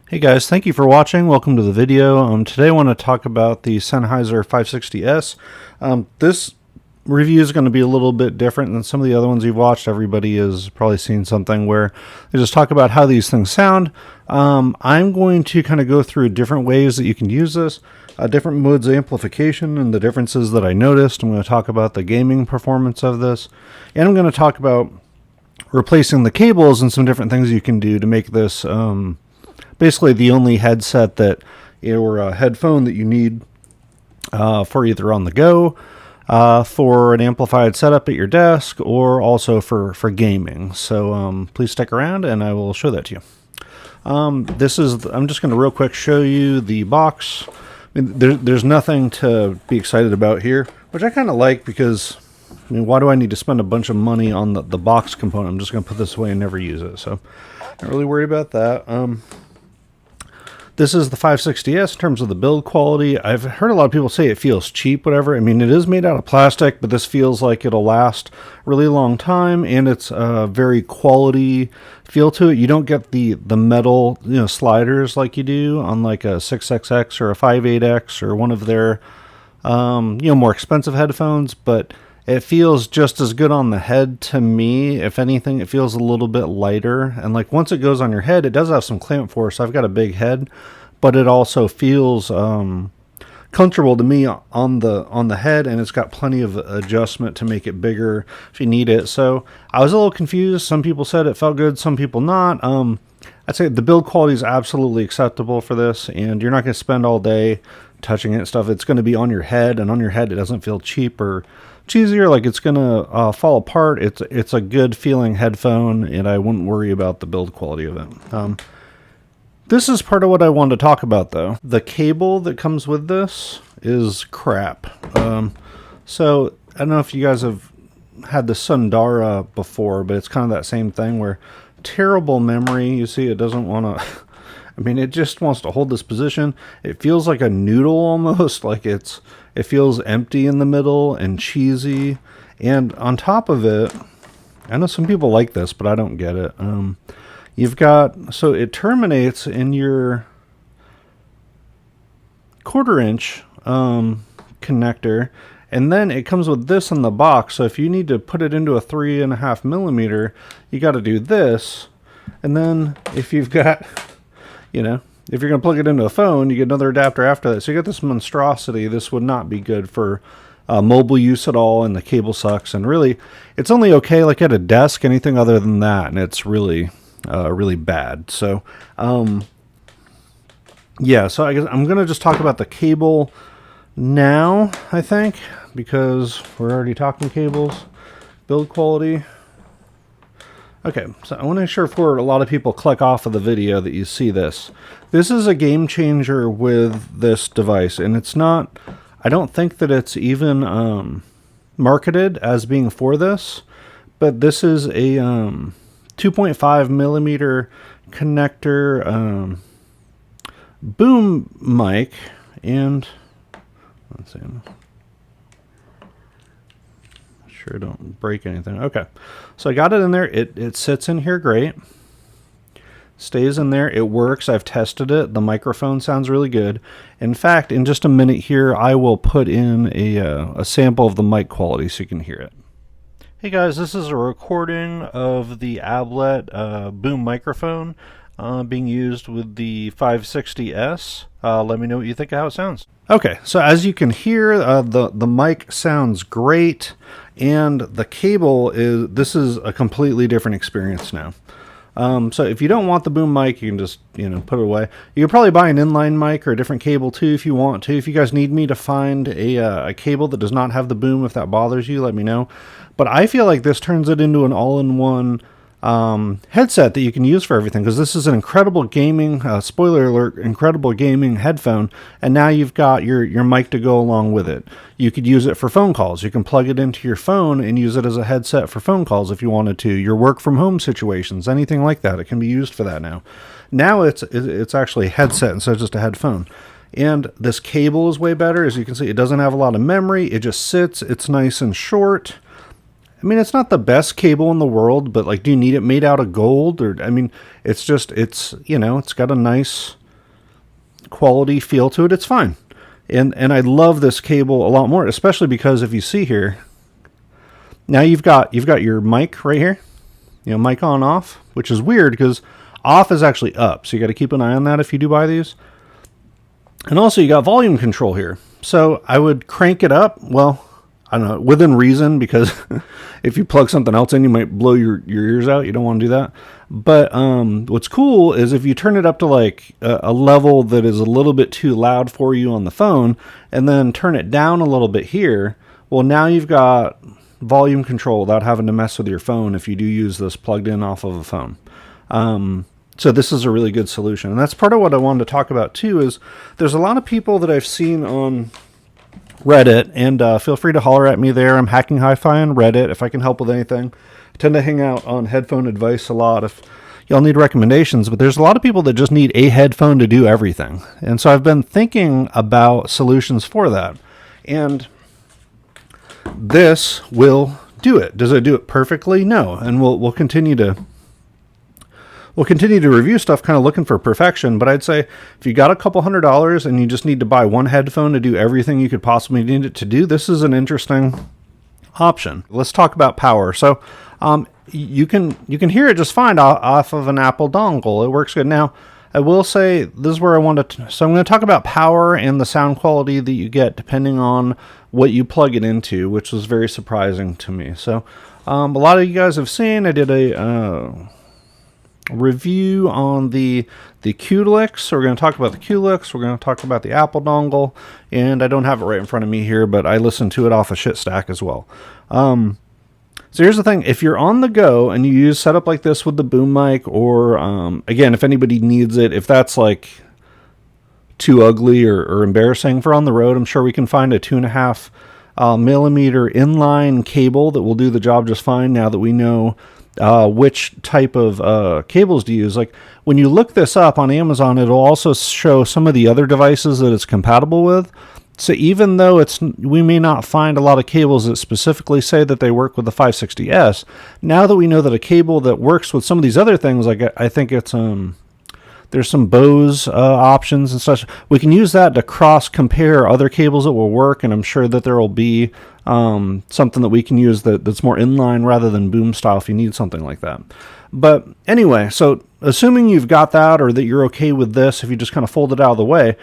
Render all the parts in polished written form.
Hey guys, thank you for watching. Welcome to the video. Today I want to talk about the Sennheiser 560S. This review is going to be a little bit different than some of the other ones you've watched. Everybody has probably seen something where they just talk about how these things sound. I'm going to kind of go through different ways that you can use this, different modes of amplification and the differences that I noticed. I'm going to talk about the gaming performance of this, and I'm going to talk about replacing the cables and some different things you can do to make this basically the only headset that or a headphone that you need for either on the go, for an amplified setup at your desk, or also for gaming. So please stick around and I will show that to you. I'm just going to real quick show you the box. I mean, there's nothing to be excited about here, which I kind of like because, I mean, why do I need to spend a bunch of money on the box component? I'm just going to put this away and never use it. So not really worried about that. This is the 560S in terms of the build quality. I've heard a lot of people say it feels cheap, whatever. I mean, it is made out of plastic, but this feels like it'll last a really long time, and it's a very quality feel to it. You don't get the metal, sliders like you do on like a 6XX or a 58X or one of their, more expensive headphones, but it feels just as good on the head to me. If anything, it feels a little bit lighter. And like once it goes on your head, it does have some clamp force. I've got a big head, but it also feels comfortable to me on the head, and it's got plenty of adjustment to make it bigger if you need it. So I was a little confused. Some people said it felt good, some people not. I'd say the build quality is absolutely acceptable for this, and you're not going to spend all day touching it and stuff. It's going to be on your head, and on your head it doesn't feel cheap or cheesier, like it's gonna fall apart. It's a good feeling headphone, and I wouldn't worry about the build quality of it. This is part of what I wanted to talk about, though. The cable that comes with this is crap. So I don't know if you guys have had the Sundara before, but it's kind of that same thing where terrible memory. You see, it doesn't want to. I mean, it just wants to hold this position. It feels like a noodle almost, like it feels empty in the middle and cheesy. And on top of it, I know some people like this, but I don't get it. So it terminates in your 1/4-inch connector, and then it comes with this in the box. So if you need to put it into a 3.5 millimeter, you got to do this. And then if you've got, if you're going to plug it into a phone, you get another adapter after that. So you get this monstrosity. This would not be good for mobile use at all, and the cable sucks. And really, it's only okay like at a desk, anything other than that, and it's really, really bad. So, yeah, so I guess I'm going to just talk about the cable now, I think, because we're already talking cables. Build quality. Okay, so I want to make sure before a lot of people click off of the video that you see this. This is a game changer with this device, and it's not, I don't think that it's even marketed as being for this, but this is a 2.5 millimeter connector boom mic, and let's see. Sure don't break anything. Okay, so I got it in there. It sits in here great, stays in there, it works. I've tested it. The microphone sounds really good. In fact, in just a minute here, I will put in a sample of the mic quality so you can hear it. Hey guys, this is a recording of the Ablet boom microphone being used with the 560S. Let me know what you think of how it sounds. Okay, so as you can hear, the mic sounds great, and the cable this is a completely different experience now. So if you don't want the boom mic, you can just, put it away. You could probably buy an inline mic or a different cable too if you want to. If you guys need me to find a cable that does not have the boom, if that bothers you, let me know. But I feel like this turns it into an all-in-one headset that you can use for everything, because this is an incredible gaming, spoiler alert, incredible gaming headphone, and now you've got your mic to go along with it. You could use it for phone calls. You can plug it into your phone and use it as a headset for phone calls if you wanted to. Your work from home situations, anything like that, it can be used for that now. Now it's actually a headset instead of just a headphone. And this cable is way better. As you can see, it doesn't have a lot of memory. It just sits. It's nice and short. I mean, it's not the best cable in the world, but like, do you need it made out of gold? Or, I mean, it's just, it's, you know, it's got a nice quality feel to it, it's fine. And I love this cable a lot more, especially because if you see here, now you've got your mic right here, mic on off, which is weird because off is actually up. So you got to keep an eye on that if you do buy these. And also you got volume control here. So I would crank it up. Well, I don't know, within reason, because if you plug something else in, you might blow your ears out. You don't want to do that. But what's cool is if you turn it up to like a level that is a little bit too loud for you on the phone, and then turn it down a little bit here, well, now you've got volume control without having to mess with your phone if you do use this plugged in off of a phone. So this is a really good solution. And that's part of what I wanted to talk about too, is there's a lot of people that I've seen on Reddit, and feel free to holler at me there. I'm Hacking Hi-Fi on Reddit if I can help with anything. I tend to hang out on headphone advice a lot if y'all need recommendations, but there's a lot of people that just need a headphone to do everything. And so I've been thinking about solutions for that. And this will do it. Does it do it perfectly? No. And we'll continue to review stuff kind of looking for perfection, but I'd say if you got a couple $100 and you just need to buy one headphone to do everything you could possibly need it to do, this is an interesting option. Let's talk about power. So you can hear it just fine off of an Apple dongle. It works good. Now, I will say this is where I wanted to, so I'm going to talk about power and the sound quality that you get depending on what you plug it into, which was very surprising to me. So a lot of you guys have seen, I did a review on the Q-Lix. So we're going to talk about the Q-Lix, we're going to talk about the Apple dongle, and I don't have it right in front of me here, but I listened to it off a ShitStack as well. So here's the thing, if you're on the go and you use setup like this with the boom mic, or again, if anybody needs it, if that's like too ugly or embarrassing for on the road, I'm sure we can find a 2.5 millimeter inline cable that will do the job just fine now that we know which type of cables to use. Like when you look this up on Amazon, it'll also show some of the other devices that it's compatible with. So even though we may not find a lot of cables that specifically say that they work with the 560S, now that we know that a cable that works with some of these other things, like I think it's there's some Bose options and such, we can use that to cross compare other cables that will work, and I'm sure that there will be something that we can use that's more inline rather than boom style if you need something like that. But anyway, so assuming you've got that, or that you're okay with this, if you just kind of fold it out of the way,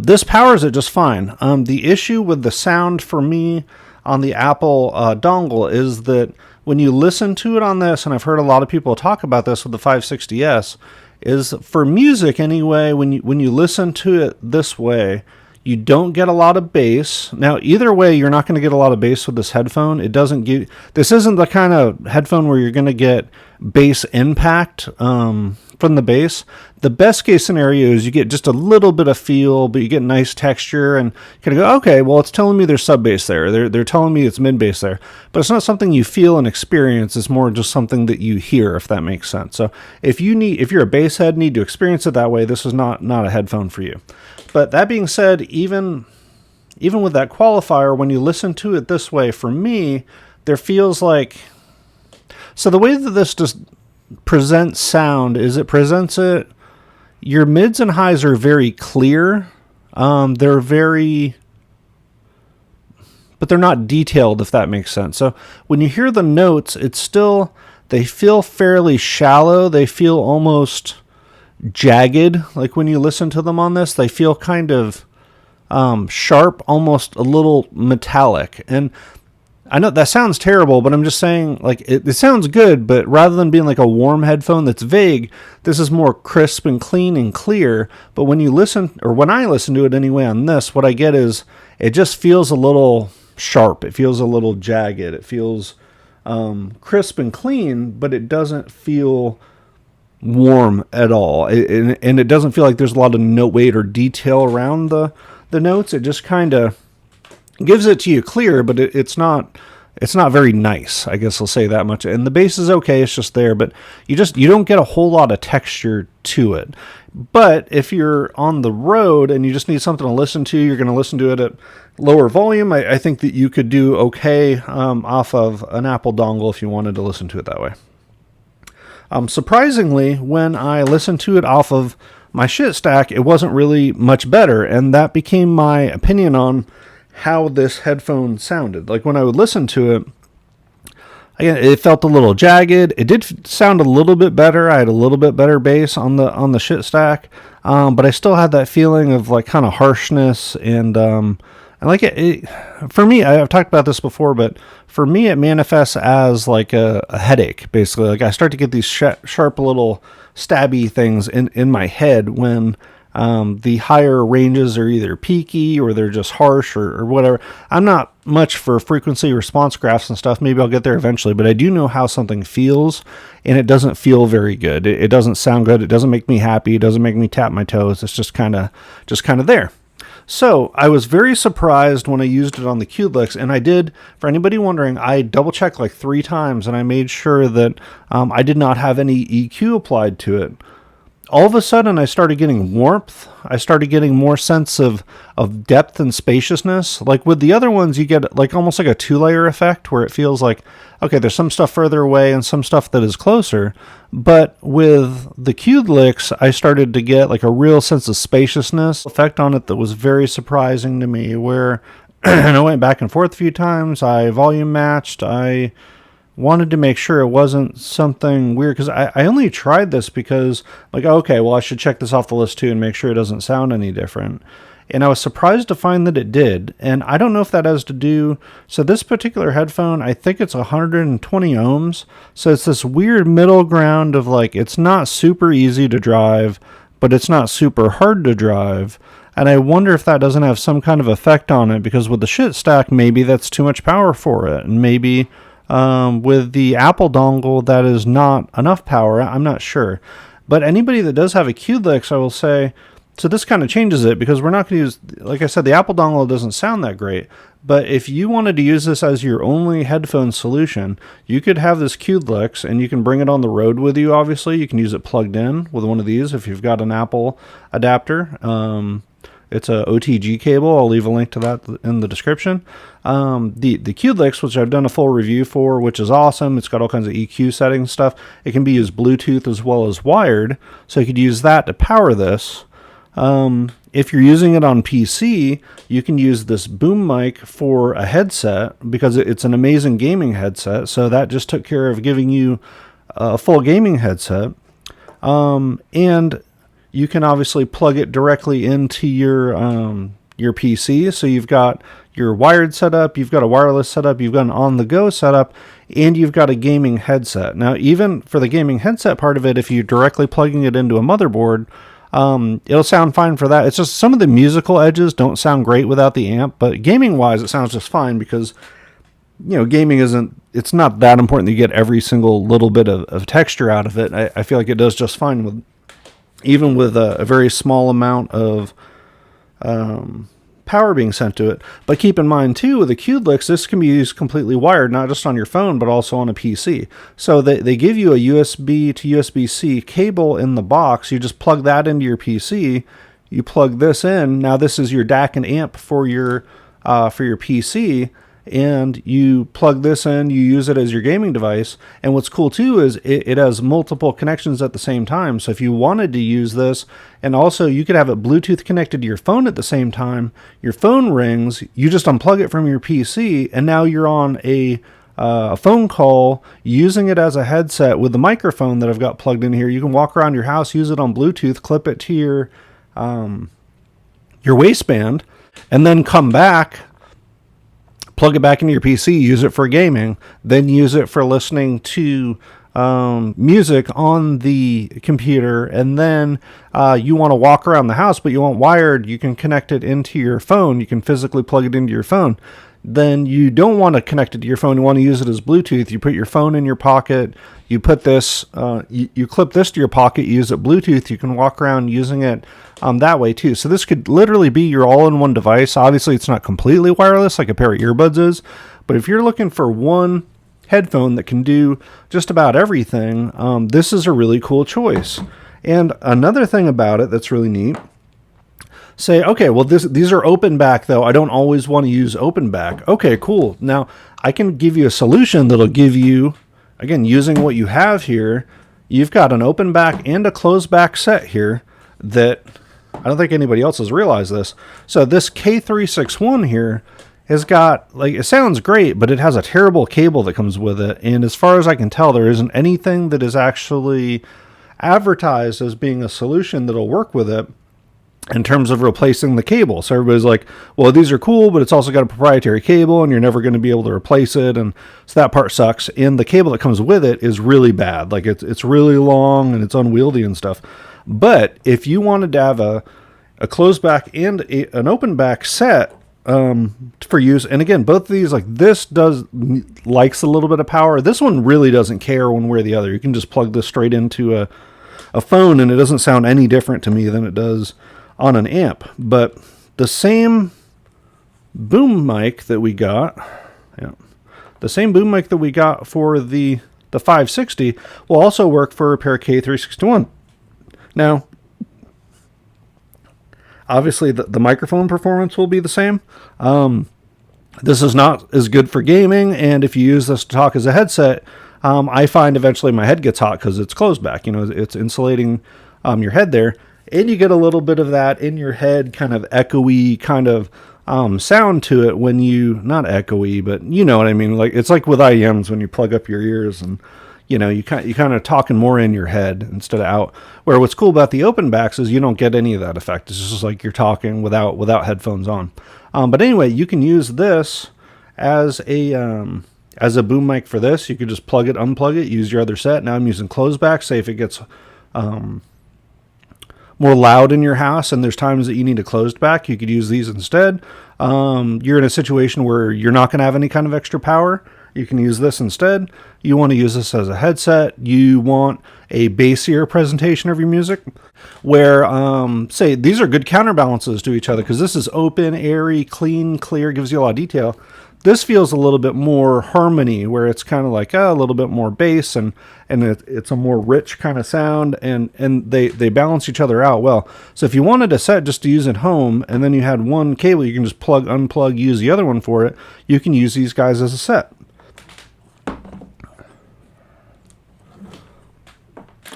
this powers it just fine. The issue with the sound for me on the Apple dongle is that when you listen to it on this, and I've heard a lot of people talk about this with the 560S, is for music anyway, when you listen to it this way, you don't get a lot of bass. Now, either way, you're not going to get a lot of bass with this headphone. This isn't the kind of headphone where you're going to get bass impact from the bass. The best case scenario is you get just a little bit of feel, but you get nice texture, and kind of go, okay, well, it's telling me there's sub bass there. They're telling me it's mid bass there, but it's not something you feel and experience. It's more just something that you hear, if that makes sense. So if you're a bass head, need to experience it that way, this is not a headphone for you. But that being said, even with that qualifier, when you listen to it this way, for me, there feels like, so the way that this just presents sound is it presents it, your mids and highs are very clear. They're very, but they're not detailed, if that makes sense. So when you hear the notes, they feel fairly shallow. They feel almost jagged. Like when you listen to them on this, they feel kind of sharp, almost a little metallic. And I know that sounds terrible, but I'm just saying, like, it sounds good, but rather than being like a warm headphone that's vague, this is more crisp and clean and clear. But when you listen, or when I listen to it anyway on this, what I get is it just feels a little sharp. It feels a little jagged. It feels crisp and clean, but it doesn't feel warm at all. And it doesn't feel like there's a lot of note weight or detail around the notes. It just kind of gives it to you clear, but it's not very nice, I guess I'll say that much. And the bass is okay, it's just there, but you don't get a whole lot of texture to it. But if you're on the road and you just need something to listen to, you're going to listen to it at lower volume, I think that you could do okay off of an Apple dongle if you wanted to listen to it that way. Surprisingly, when I listened to it off of my shit stack, it wasn't really much better. And that became my opinion on how this headphone sounded. Like when I would listen to it, again, it felt a little jagged. It did sound a little bit better. I had a little bit better bass on the shit stack, but I still had that feeling of like kind of harshness and like it. For me, I've talked about this before, but for me, it manifests as like a headache. Basically, like I start to get these sharp little stabby things in my head when the higher ranges are either peaky or they're just harsh or whatever. I'm not much for frequency response graphs and stuff. Maybe I'll get there eventually, but I do know how something feels, and it doesn't feel very good. It doesn't sound good. It doesn't make me happy. It doesn't make me tap my toes. It's just kind of there. So I was very surprised when I used it on the Q-Licks, and I did, for anybody wondering, I double checked like 3 times, and I made sure that I did not have any EQ applied to it. All of a sudden, I started getting warmth. I started getting more sense of depth and spaciousness. Like with the other ones, you get like almost like a 2-layer effect where it feels like, okay, there's some stuff further away and some stuff that is closer. But with the Q-Licks, I started to get like a real sense of spaciousness effect on it that was very surprising to me, where I went back and forth a few times. I volume matched. I wanted to make sure it wasn't something weird, because I only tried this because, like, okay, well, I should check this off the list too and make sure it doesn't sound any different. And I was surprised to find that it did. And I don't know if that has to do, so this particular headphone, I think it's 120 ohms. So it's this weird middle ground of like, it's not super easy to drive, but it's not super hard to drive. And I wonder if that doesn't have some kind of effect on it, because with the shit stack, maybe that's too much power for it. And maybe with the Apple dongle, that is not enough power. I'm not sure. But anybody that does have a Q-Licks, I will say, so this kind of changes it, because we're not going to use, like I said, the Apple dongle doesn't sound that great. But if you wanted to use this as your only headphone solution, you could have this Q-Licks and you can bring it on the road with you, obviously. You can use it plugged in with one of these if you've got an Apple adapter. It's a OTG cable. I'll leave a link to that in the description. The Q-Licks, which I've done a full review for, which is awesome. It's got all kinds of EQ settings stuff. It can be used Bluetooth as well as wired, so you could use that to power this. If you're using it on PC, you can use this boom mic for a headset, because it's an amazing gaming headset. So that just took care of giving you a full gaming headset. And you can obviously plug it directly into your PC. So you've got your wired setup, you've got a wireless setup, you've got an on-the-go setup, and you've got a gaming headset. Now, even for the gaming headset part of it, if you're directly plugging it into a motherboard, it'll sound fine for that. It's just some of the musical edges don't sound great without the amp, but gaming-wise, it sounds just fine, because, you know, gaming it's not that important that you get every single little bit of texture out of it. I feel like it does just fine even with a very small amount of power being sent to it. But keep in mind, too, with the Q-Licks, this can be used completely wired, not just on your phone, but also on a PC. So they give you a USB to USB-C cable in the box. You just plug that into your PC. You plug this in. Now this is your DAC and amp for your PC. And you plug this in, you use it as your gaming device. And what's cool too is it has multiple connections at the same time. So if you wanted to use this, and also you could have it Bluetooth connected to your phone at the same time, your phone rings, you just unplug it from your PC, and now you're on a phone call using it as a headset with the microphone that I've got plugged in here. You can walk around your house, use it on Bluetooth, clip it to your waistband, and then come back, plug it back into your PC, use it for gaming, then use it for listening to music on the computer, and then you want to walk around the house, but you want wired, you can connect it into your phone. You can physically plug it into your phone. Then you don't want to connect it to your phone. You want to use it as Bluetooth. You put your phone in your pocket. You put this, you clip this to your pocket. You use it Bluetooth. You can walk around using it that way too. So this could literally be your all-in-one device. Obviously, it's not completely wireless like a pair of earbuds is, but if you're looking for one headphone that can do just about everything, this is a really cool choice. And another thing about it that's really neat. Say, okay, well, these are open back, though. I don't always want to use open back. Okay, cool. Now, I can give you a solution that'll give you, again, using what you have here, you've got an open back and a closed back set here. that I don't think anybody else has realized this. So this K361 here has got, like, it sounds great, but it has a terrible cable that comes with it. And as far as I can tell, there isn't anything that is actually advertised as being a solution that'll work with it in terms of replacing the cable. So everybody's like, well, these are cool, but it's also got a proprietary cable and you're never going to be able to replace it. And so that part sucks. And the cable that comes with it is really bad. Like it's really long and it's unwieldy and stuff. But if you wanted to have a closed back and an open back set, for use, and again, both of these, like this likes a little bit of power. This one really doesn't care one way or the other. You can just plug this straight into a phone and it doesn't sound any different to me than it does on an amp. But the same boom mic that we got, the same boom mic that we got for the 560 will also work for a pair of K361. Now, obviously, the microphone performance will be the same. This is not as good for gaming, and if you use this to talk as a headset, I find eventually my head gets hot because it's closed back. You know, it's insulating your head there, and you get a little bit of that in your head, kind of echoey kind of sound to it when you, not echoey, but you know what I mean. Like it's like with IEMs when you plug up your ears and you know, you kind of talking more in your head instead of out. Where what's cool about the open backs is you don't get any of that effect. It's just like you're talking without headphones on. But anyway, you can use this as a boom mic for this. You could just plug it, unplug it, use your other set. Now I'm using closed back. Say if it gets more loud in your house and there's times that you need a closed back, you could use these instead. You're in a situation where you're not going to have any kind of extra power. You can use this instead. You want to use this as a headset. You want a bassier presentation of your music where, say, these are good counterbalances to each other because this is open, airy, clean, clear, gives you a lot of detail. This feels a little bit more harmony where it's kind of like a little bit more bass and it's a more rich kind of sound and they balance each other out well. So if you wanted a set just to use at home and then you had one cable, you can just plug, unplug, use the other one for it. You can use these guys as a set.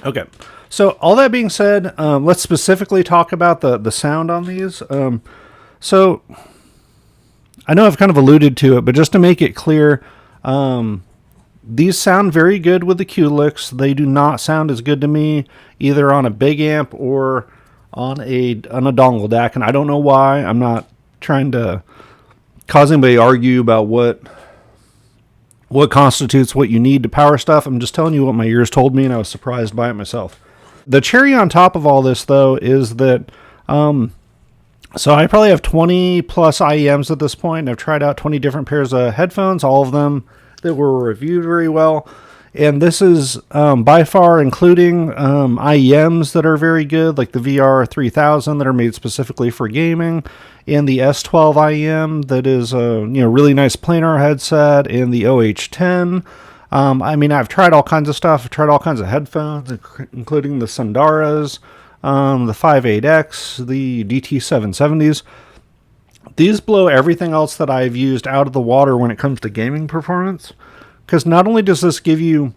Okay, so all that being said, let's specifically talk about the sound on these. So I know I've kind of alluded to it, but just to make it clear, these sound very good with the Q-Licks. They do not sound as good to me either on a big amp or on a dongle DAC, and I don't know why. I'm not trying to cause anybody to argue about what constitutes what you need to power stuff. I'm just telling you what my ears told me, and I was surprised by it myself. The cherry on top of all this, though, is that, so I probably have 20 plus IEMs at this point. I've tried out 20 different pairs of headphones, all of them that were reviewed very well. And this is by far including IEMs that are very good, like the VR3000 that are made specifically for gaming, and the S12 IEM that is a really nice planar headset, and the OH10. I mean, I've tried all kinds of stuff. I've tried all kinds of headphones, including the Sundaras, the 5.8X, the DT770s. These blow everything else that I've used out of the water when it comes to gaming performance. Because not only does this give you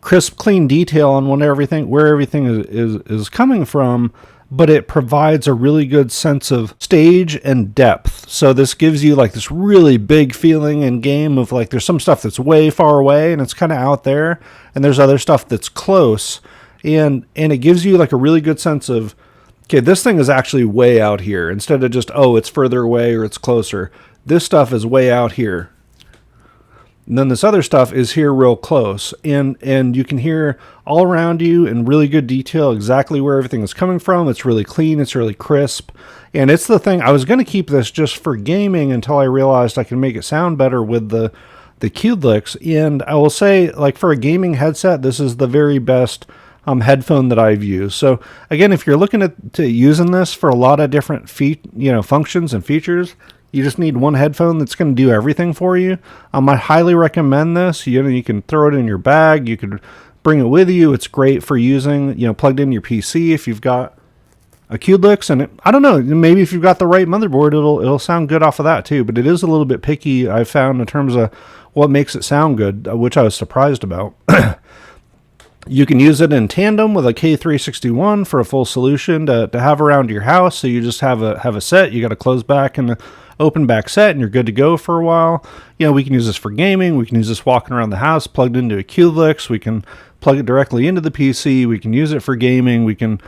crisp, clean detail on where everything is coming from, but it provides a really good sense of stage and depth. So this gives you like this really big feeling in game of like there's some stuff that's way far away and it's kind of out there, and there's other stuff that's close, and it gives you like a really good sense of, okay, this thing is actually way out here instead of just, oh, it's further away or it's closer. This stuff is way out here. And then this other stuff is here real close, and you can hear all around you in really good detail exactly where everything is coming from. It's really clean. It's really crisp. And it's the thing, I was going to keep this just for gaming until I realized I can make it sound better with the Q-Licks. And I will say, like, for a gaming headset, this is the very best headphone that I've used. So again, if you're looking at using this for a lot of different functions and features, you just need one headphone that's going to do everything for you. I highly recommend this. You can throw it in your bag. You can bring it with you. It's great for using, plugged in your PC if you've got a Q-Licks. And I don't know, maybe if you've got the right motherboard, it'll sound good off of that too. But it is a little bit picky, I've found, in terms of what makes it sound good, which I was surprised about. You can use it in tandem with a K361 for a full solution to have around your house. So you just have a set, you got a close back and a open back set, and you're good to go for a while. You know, we can use this for gaming. We can use this walking around the house plugged into a Qlix. We can plug it directly into the PC. We can use it for gaming. We can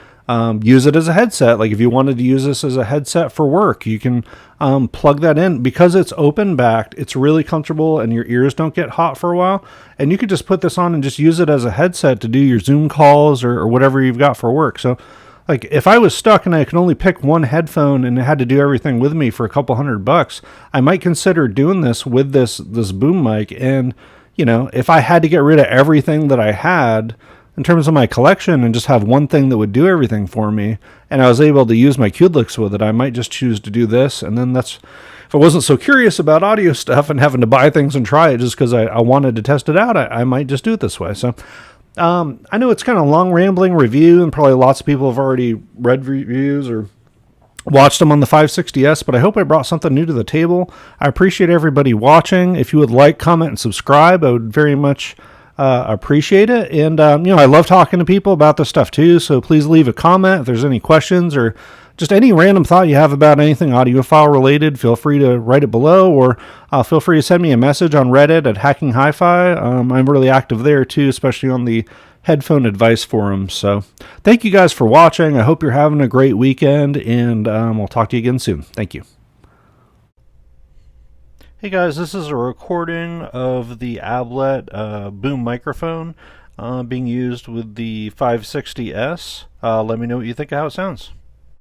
use it as a headset. Like if you wanted to use this as a headset for work, you can plug that in. Because it's open backed, it's really comfortable and your ears don't get hot for a while. And you could just put this on and just use it as a headset to do your Zoom calls or whatever you've got for work. So like if I was stuck and I could only pick one headphone and it had to do everything with me for a couple $100, I might consider doing this with this boom mic. And, you know, if I had to get rid of everything that I had in terms of my collection and just have one thing that would do everything for me, and I was able to use my Qlix with it, I might just choose to do this. And then if I wasn't so curious about audio stuff and having to buy things and try it just because I wanted to test it out, I might just do it this way. So I know it's kind of a long rambling review, and probably lots of people have already read reviews or watched them on the 560S, but I hope I brought something new to the table. I appreciate everybody watching. If you would like, comment, and subscribe, I would very much appreciate it. And, you know, I love talking to people about this stuff too, so please leave a comment if there's any questions or just any random thought you have about anything audiophile related. Feel free to write it below, or feel free to send me a message on Reddit at Hacking Hi-Fi. I'm really active there too, especially on the Headphone Advice Forum. So thank you guys for watching. I hope you're having a great weekend, and we'll talk to you again soon. Thank you. Hey guys, this is a recording of the Ablet boom microphone being used with the 560S. Let me know what you think of how it sounds.